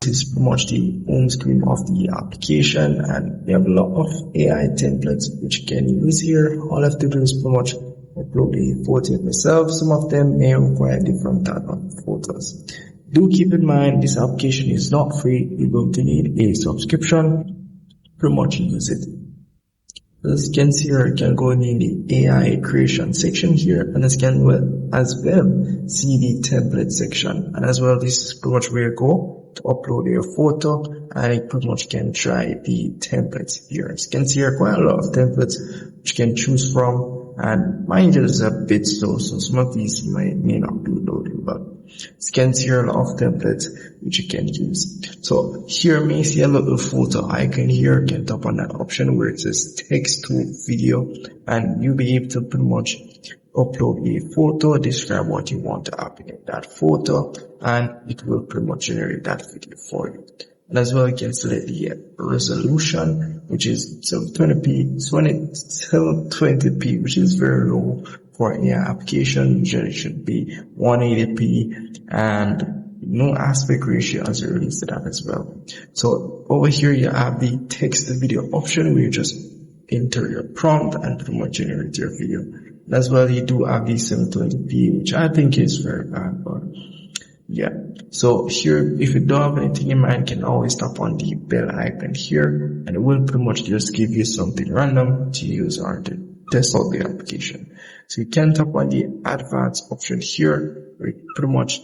This is pretty much the home screen of the application, and we have a lot of AI templates which you can use here. All I have to do is pretty much upload a photo of myself. Some of them may require different type of photos. Do keep in mind this application is not free. You're going to need a subscription. Pretty much use it. As you can see here, you can go in the AI creation section here, and as you can as well see the template section. And as well, this is pretty much where you go to upload your photo, and you pretty much can try the templates here. As you can see here, quite a lot of templates which you can choose from, and mine is a bit slow, so some of these may not be loading, but you can see here a lot of templates which you can use. So here you may see a little photo icon here. You can tap on that option where it says text to video, and you'll be able to pretty much upload a photo, describe what you want to happen in that photo, and it will pretty much generate that video for you. And as well, you can select the resolution, which is 720p, 720p, which is very low for an application. Usually it should be 180p, and no aspect ratio as it relates to that as well. So over here you have the text to video option where you just enter your prompt and pretty much generate your video. And as well, you do have the 720p, which I think is very bad, but yeah. So here, if you don't have anything in mind, you can always tap on the bell icon here, and it will pretty much just give you something random to use or to test out the application. So you can tap on the advanced option here, where it pretty much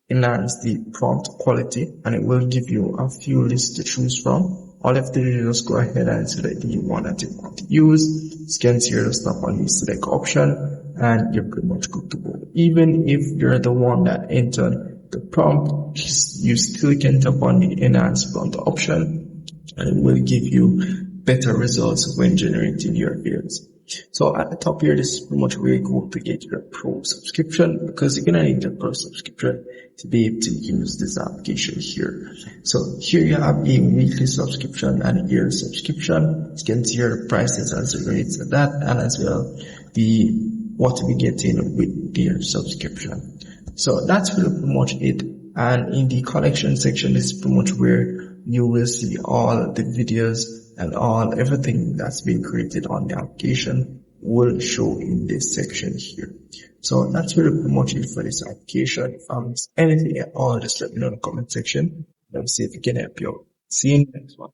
enhance the prompt quality, and it will give you a few lists to choose from. All you have to do is just go ahead and select the one that you want to use. You can see here, just tap on the select option, and you're pretty much good to go. Even if you're the one that entered the prompt, you still can tap on the enhance prompt option, and it will give you better results when generating your videos. So at the top here, this is pretty much where you go to get your Pro subscription, because you're gonna need the Pro subscription to be able to use this application here. So here you have a weekly subscription and a yearly subscription. You can see here the prices as it relates to that, and as well what we get in with their subscription. So that's pretty much it. And in the collection section is pretty much where you will see all the videos and everything that's been created on the application will show in this section here. So that's pretty much it for this application. If I miss anything at all, just let me know in the comment section. Let me see if we can help you out. See you in the next one.